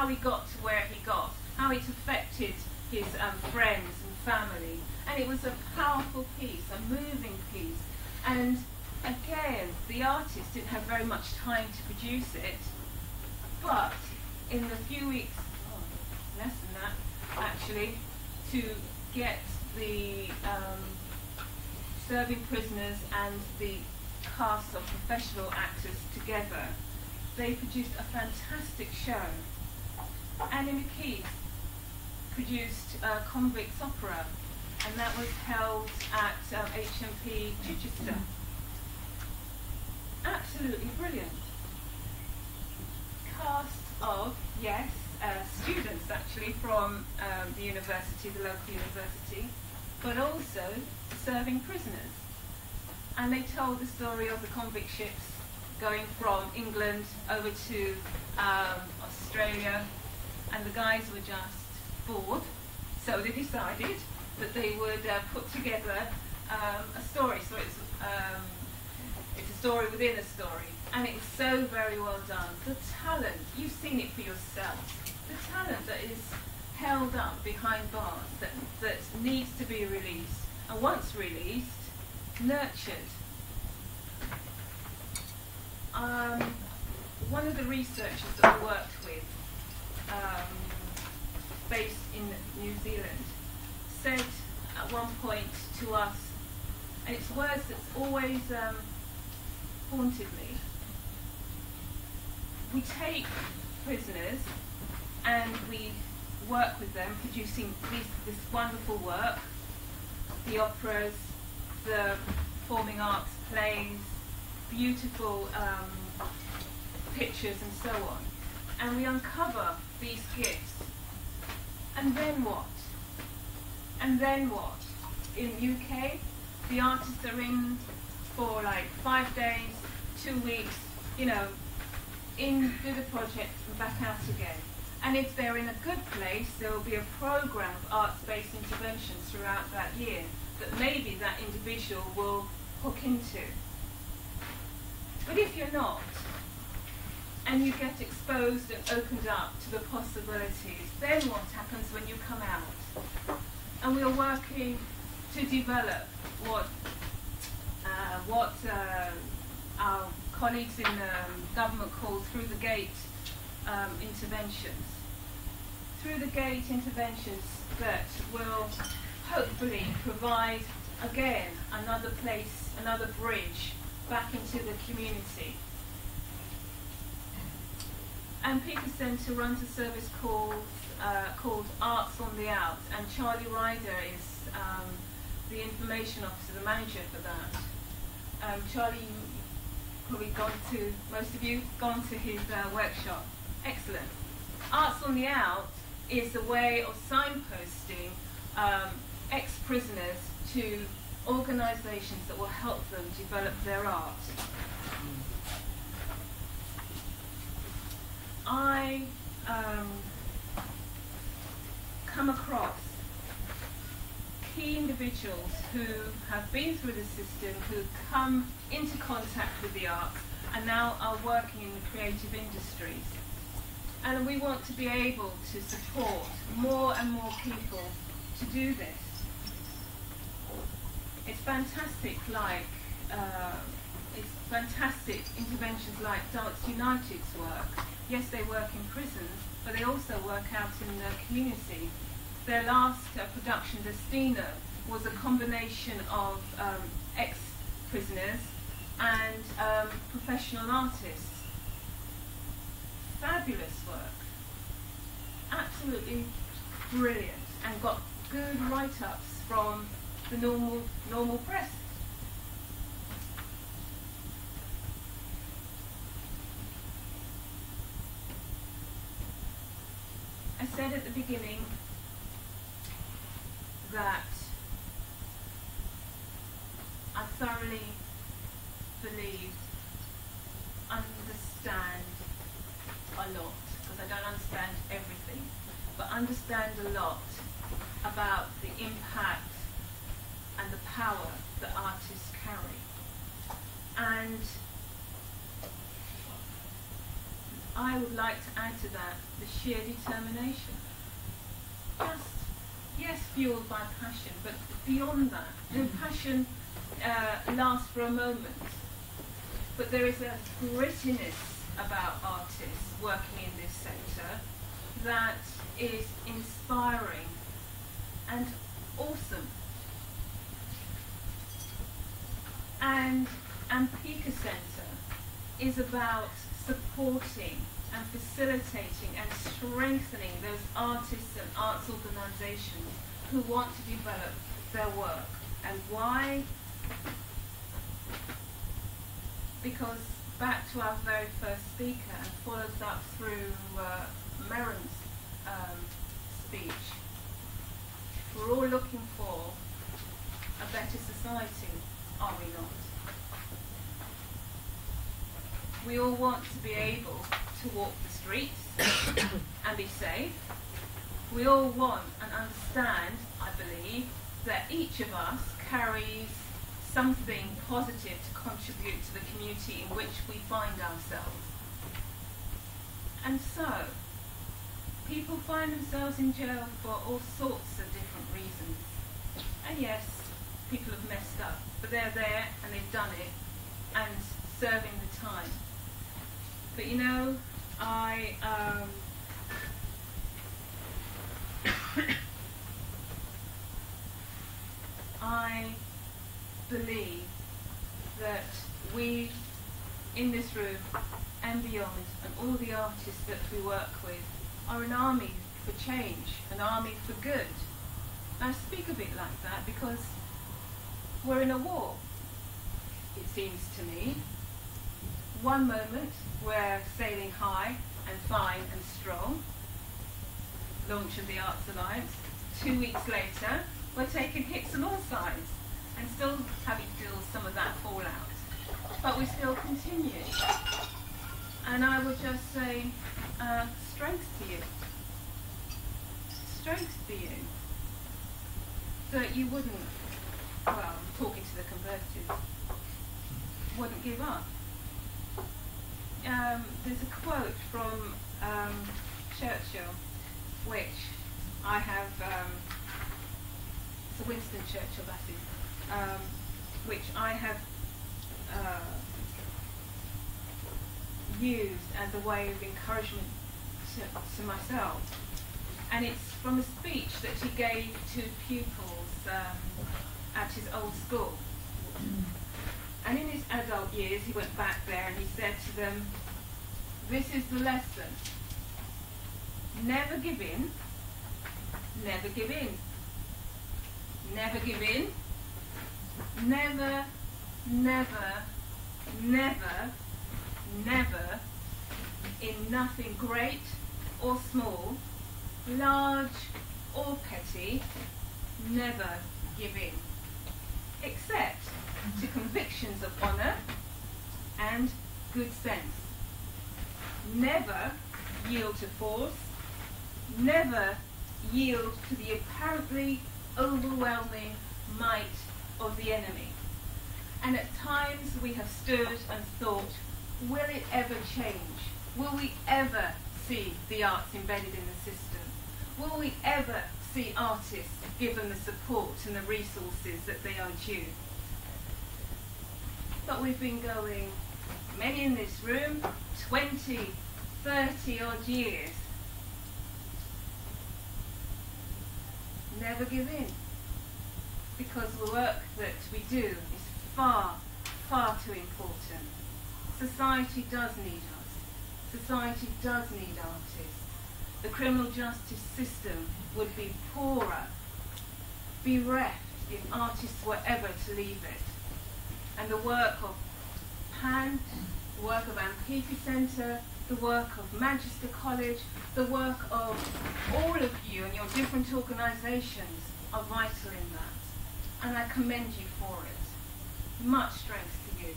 how he got to where he got, how it affected his friends and family. And it was a powerful piece, a moving piece. And again, the artist didn't have very much time to produce it, but in the few weeks, less than that actually, to get the serving prisoners and the cast of professional actors together, they produced a fantastic show. Annie McKeith produced Convicts Opera, and that was held at HMP Chichester. Absolutely brilliant. Cast of, yes, students actually from the university, the local university, but also serving prisoners. And they told the story of the convict ships going from England over to Australia, and the guys were just bored, so they decided that they would put together a story. So it's a story within a story, and it was so very well done. The talent, you've seen it for yourself, the talent that is held up behind bars, that needs to be released, and once released, nurtured. One of the researchers that I worked with, based in New Zealand, said at one point to us, and it's words that's always haunted me: we take prisoners and we work with them, producing this wonderful work, the operas, the performing arts, plays, beautiful pictures and so on, and we uncover these gifts. And then what? And then what? In UK, the artists are in for like 5 days, 2 weeks, you know, in, do the project and back out again. And if they're in a good place, there will be a program of arts-based interventions throughout that year that maybe that individual will hook into. But if you're not, and you get exposed and opened up to the possibilities, then what happens when you come out? And we are working to develop what our colleagues in government call through the gate interventions. Through the gate interventions that will hopefully provide, again, another place, another bridge back into the community. And Peter Centre runs a service called Arts on the Out, and Charlie Ryder is the information officer, the manager for that. Charlie, you've probably gone to, most of you, gone to his workshop. Excellent. Arts on the Out is a way of signposting ex-prisoners to organisations that will help them develop their art. I come across key individuals who have been through the system, who come into contact with the arts and now are working in the creative industries. And we want to be able to support more and more people to do this. It's fantastic, like interventions like Dance United's work. Yes, they work in prisons, but they also work out in the community. Their last production, Destino, was a combination of ex-prisoners and professional artists. Fabulous work. Absolutely brilliant, and got good write-ups from the normal press. I said at the beginning that I thoroughly believe, understand a lot, because I don't understand everything, but understand a lot about the impact and the power that artists carry. And I would like to add to that the sheer determination. Just, yes, fueled by passion, but beyond that, the passion lasts for a moment. But there is a grittiness about artists working in this sector that is inspiring and awesome. And Pika Centre is about supporting and facilitating and strengthening those artists and arts organisations who want to develop their work. And why? Because back to our very first speaker, and follows up through Merron's speech, we're all looking for a better society, are we not? We all want to be able to walk the streets and be safe. We all want and understand, I believe, that each of us carries something positive to contribute to the community in which we find ourselves. And so, people find themselves in jail for all sorts of different reasons. And yes, people have messed up, but they're there and they've done it and serving the time. But you know, I believe that we in this room and beyond, and all the artists that we work with, are an army for change, an army for good. And I speak a bit like that because we're in a war, it seems to me. One moment we're sailing high and fine and strong, launch of the Arts Alliance. 2 weeks later, we're taking hits on all sides and still having to deal with some of that fallout. But we still continue. And I would just say, strength to you. Strength to you. That you wouldn't, well, I'm talking to the converted, wouldn't give up. There's a quote from Churchill, which I have, it's a Winston Churchill, that is, which I have used as a way of encouragement to myself. And it's from a speech that he gave to pupils at his old school. And in his adult years, he went back there and he said to them, "This is the lesson. Never give in, never give in, never give in, never, never, never, never, in nothing great or small, large or petty, never give in, except to convictions of honour and good sense. Never yield to force, never yield to the apparently overwhelming might of the enemy." And at times we have stood and thought, will it ever change? Will we ever see the arts embedded in the system? Will we ever see artists given the support and the resources that they are due? But we've been going, many in this room, 20, 30 odd years. Never give in. Because the work that we do is far, far too important. Society does need us. Society does need artists. The criminal justice system would be poorer, bereft, if artists were ever to leave it. And the work of PAN, the work of Pika Centre, the work of Manchester College, the work of all of you and your different organisations are vital in that. And I commend you for it. Much strength to you.